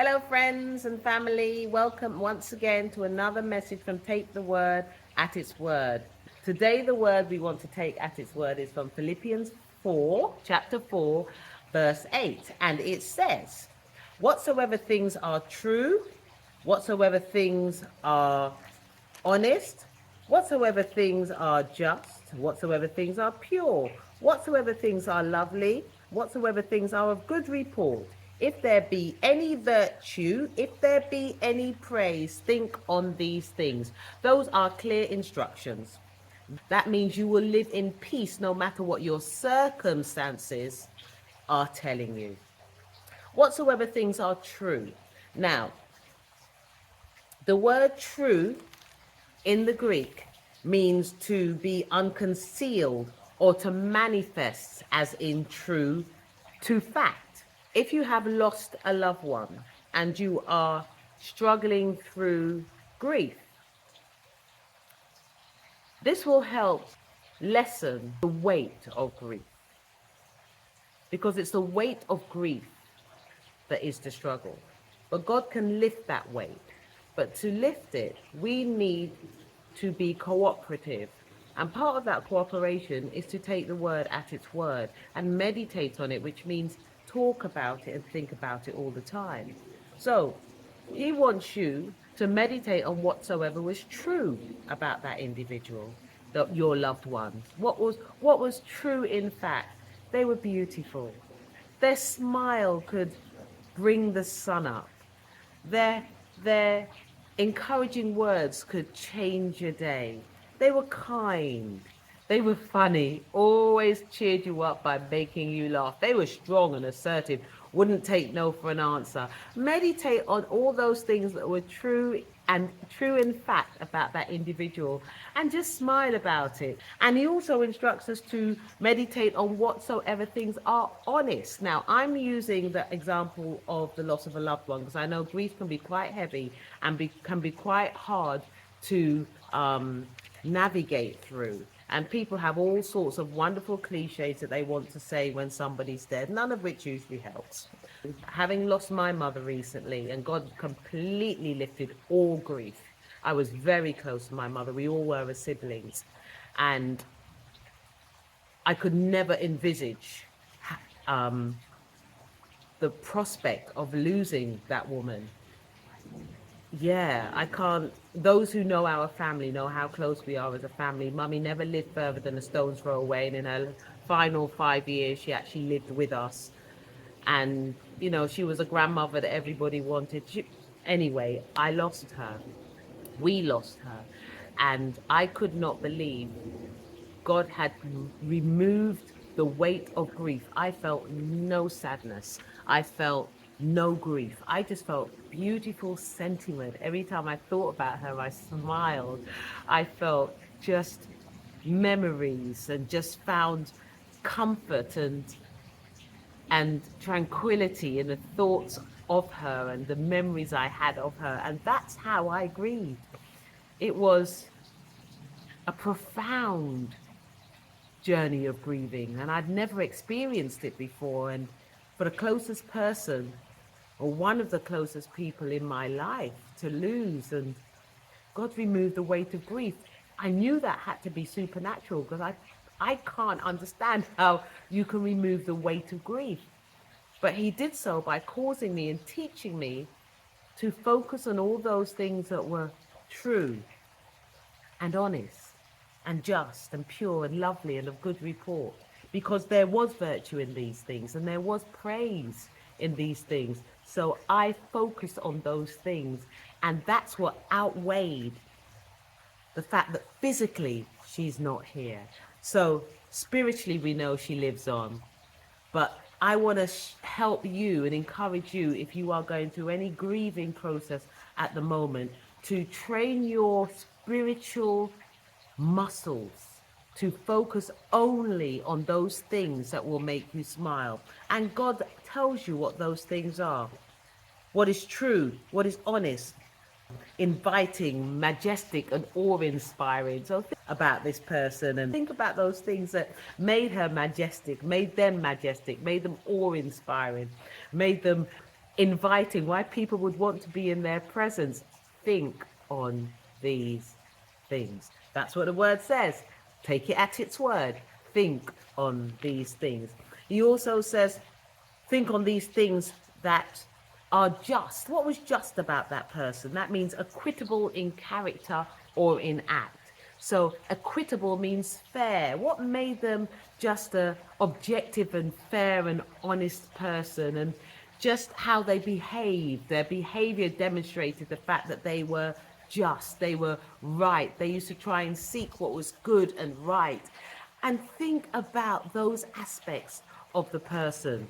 Hello, friends and family. Welcome once again to another message from Take the Word at its Word. Today, the word we want to take at its word is from Philippians 4, chapter 4, verse 8. And it says, whatsoever things are true, whatsoever things are honest, whatsoever things are just, whatsoever things are pure, whatsoever things are lovely, whatsoever things are of good report, if there be any virtue, if there be any praise, think on these things. Those are clear instructions. That means you will live in peace no matter what your circumstances are telling you. Whatsoever things are true. Now, the word true in the Greek means to be unconcealed or to manifest as in true to fact. If you have lost a loved one and you are struggling through grief, this will help lessen the weight of grief, because it's the weight of grief that is the struggle. But God can lift that weight. But to lift it, we need to be cooperative. And part of that cooperation is to take the word at its word and meditate on it, which means talk about it and think about it all the time. So he wants you to meditate on whatsoever was true about that individual, your loved ones. What was true in fact? They were beautiful. Their smile could bring the sun up. Their encouraging words could change your day. They were kind. They were funny, always cheered you up by making you laugh. They were strong and assertive, wouldn't take no for an answer. Meditate on all those things that were true and true in fact about that individual, and just smile about it. And he also instructs us to meditate on whatsoever things are honest. Now, I'm using the example of the loss of a loved one because I know grief can be quite heavy and can be quite hard to navigate through. And people have all sorts of wonderful cliches that they want to say when somebody's dead, none of which usually helps. Having lost my mother recently, and God completely lifted all grief. I was very close to my mother. We all were as siblings. And I could never envisage the prospect of losing that woman. Yeah, I can't. Those who know our family know how close we are as a family. Mummy never lived further than a stone's throw away, and in her final 5 years, she actually lived with us. And, she was a grandmother that everybody wanted. Anyway, I lost her. We lost her. And I could not believe God had removed the weight of grief. I felt no sadness. I felt no grief. I just felt beautiful sentiment. Every time I thought about her, I smiled. I felt just memories and just found comfort and tranquility in the thoughts of her and the memories I had of her. And that's how I grieved. It was a profound journey of grieving, and I'd never experienced it before. And for the closest person, or one of the closest people in my life, to lose, and God removed the weight of grief. I knew that had to be supernatural, because I can't understand how you can remove the weight of grief. But he did so by causing me and teaching me to focus on all those things that were true and honest and just and pure and lovely and of good report, because there was virtue in these things and there was praise in these things. So I focused on those things, and that's what outweighed the fact that physically she's not here. So spiritually we know she lives on. But I want to help you and encourage you, if you are going through any grieving process at the moment, to train your spiritual muscles to focus only on those things that will make you smile. And God tells you what those things are. What is true, what is honest, inviting, majestic, and awe-inspiring. So think about this person and think about those things that made her majestic, made them awe-inspiring, made them inviting, why people would want to be in their presence. Think on these things. That's what the word says. Take it at its word. Think on these things. He also says, think on these things that are just. What was just about that person? That means equitable in character or in act. So equitable means fair. What made them just a objective and fair and honest person, and just how they behaved. Their behavior demonstrated the fact that they were just, they were right. They used to try and seek what was good and right. And think about those aspects of the person.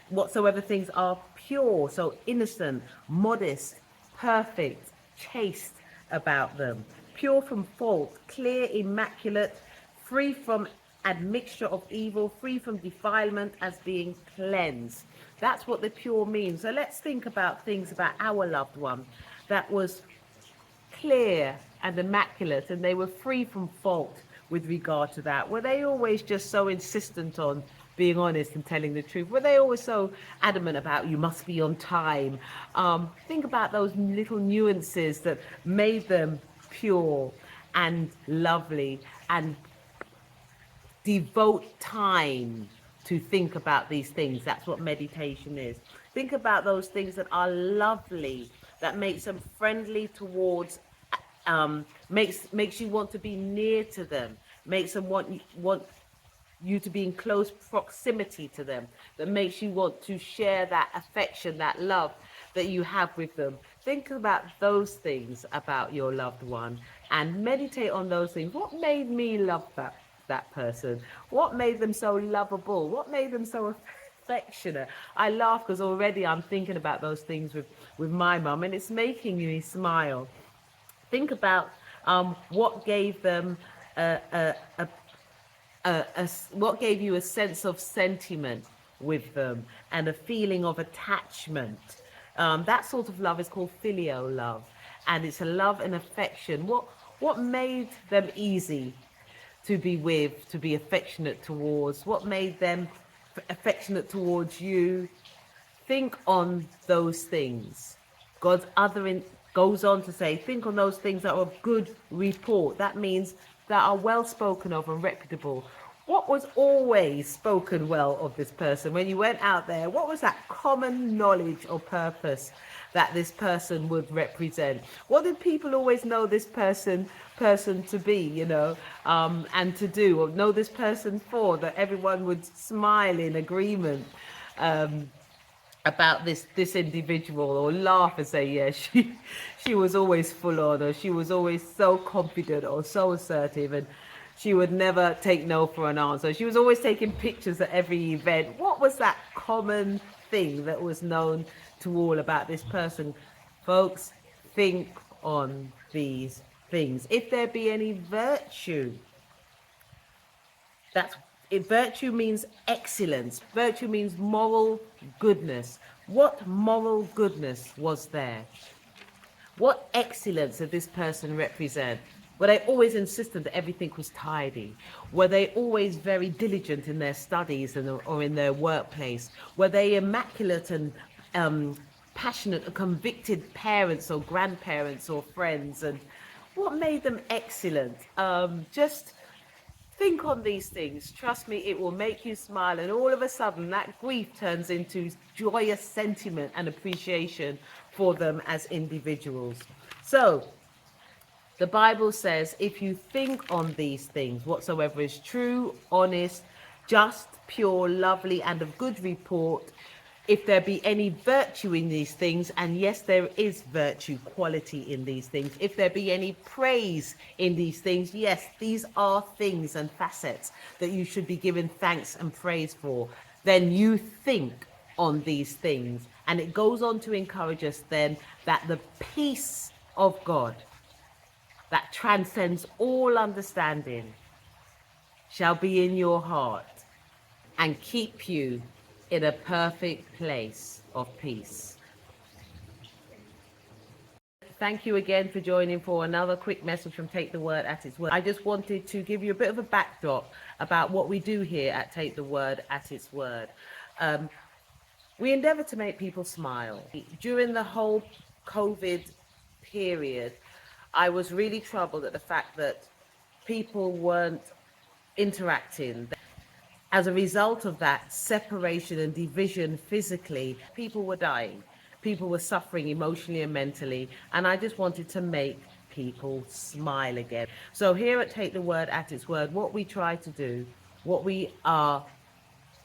Whatsoever things are pure, so innocent, modest, perfect, chaste about them, pure from fault, clear, immaculate, free from admixture of evil, free from defilement, as being cleansed. That's what the pure means. So let's think about things about our loved one that was clear and immaculate, and they were free from fault with regard to that. Were they always just so insistent on being honest and telling the truth? Were they always so adamant about you must be on time? Think about those little nuances that made them pure and lovely, and devote time to think about these things. That's what meditation is. Think about those things that are lovely, that makes them friendly towards, makes you want to be near to them, makes them want you to be in close proximity to them, that makes you want to share that affection, that love that you have with them. Think about those things about your loved one and meditate on those things. What made me love that person? What made them so lovable? What made them so affectionate? I laugh because already I'm thinking about those things with my mum, and it's making me smile. Think about what gave them what gave you a sense of sentiment with them and a feeling of attachment. That sort of love is called filial love, and it's a love and affection. What made them easy to be with, to be affectionate towards? What made them affectionate towards you? Think on those things. God's othering goes on to say, think on those things that are of good report. That means that are well spoken of and reputable. What was always spoken well of this person when you went out there? What was that common knowledge or purpose that this person would represent? What did people always know this person to be, and to do, or know this person for, that everyone would smile in agreement about this individual, or laugh and say, yeah, she was always full on, or she was always so confident or so assertive, and she would never take no for an answer. She was always taking pictures at every event. What was that common thing that was known to all about this person? Folks, think on these things. If there be any virtue, virtue means excellence. Virtue means moral goodness. What moral goodness was there? What excellence did this person represent? Were they always insistent that everything was tidy? Were they always very diligent in their studies or in their workplace? Were they immaculate and passionate, convicted parents or grandparents or friends? And what made them excellent? Just think on these things. Trust me, it will make you smile, and all of a sudden that grief turns into joyous sentiment and appreciation for them as individuals. So the Bible says, if you think on these things, whatsoever is true, honest, just, pure, lovely, and of good report, if there be any virtue in these things, and yes, there is virtue, quality in these things. If there be any praise in these things, yes, these are things and facets that you should be given thanks and praise for. Then you think on these things. And it goes on to encourage us then that the peace of God that transcends all understanding shall be in your heart and keep you in a perfect place of peace. Thank you again for joining for another quick message from Take the Word at its Word. I just wanted to give you a bit of a backdrop about what we do here at Take the Word at its Word. We endeavor to make people smile. During the whole COVID period, I was really troubled at the fact that people weren't interacting. As a result of that separation and division physically, people were dying. People were suffering emotionally and mentally. And I just wanted to make people smile again. So here at Take the Word at its word, what we try to do, what we are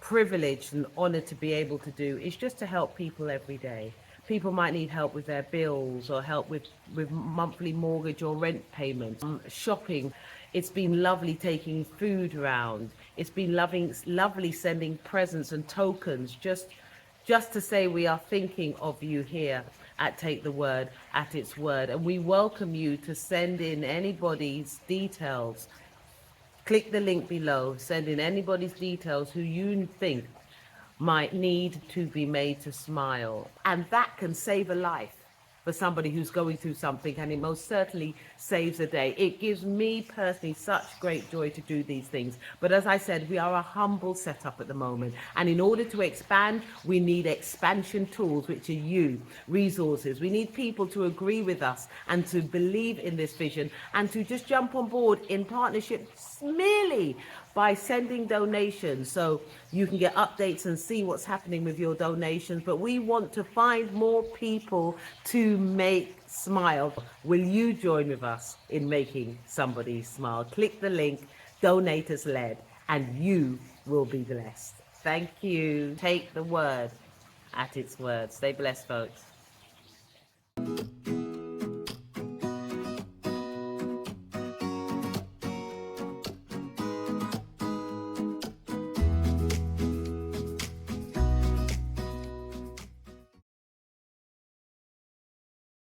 privileged and honored to be able to do, is just to help people every day. People might need help with their bills or help with monthly mortgage or rent payments, shopping. It's been lovely taking food around. It's been lovely sending presents and tokens just to say we are thinking of you here at Take the Word at its word. And we welcome you to send in anybody's details. Click the link below, send in anybody's details who you think might need to be made to smile. And that can save a life for somebody who's going through something, and it most certainly saves a day. It gives me personally such great joy to do these things. But as I said, we are a humble setup at the moment. And in order to expand, we need expansion tools, which are you, resources. We need people to agree with us and to believe in this vision and to just jump on board in partnership merely by sending donations, so you can get updates and see what's happening with your donations. But we want to find more people to make smile. Will you join with us in making somebody smile? Click the link, donate as led, and you will be blessed. Thank you. Take the word at its word. Stay blessed, folks.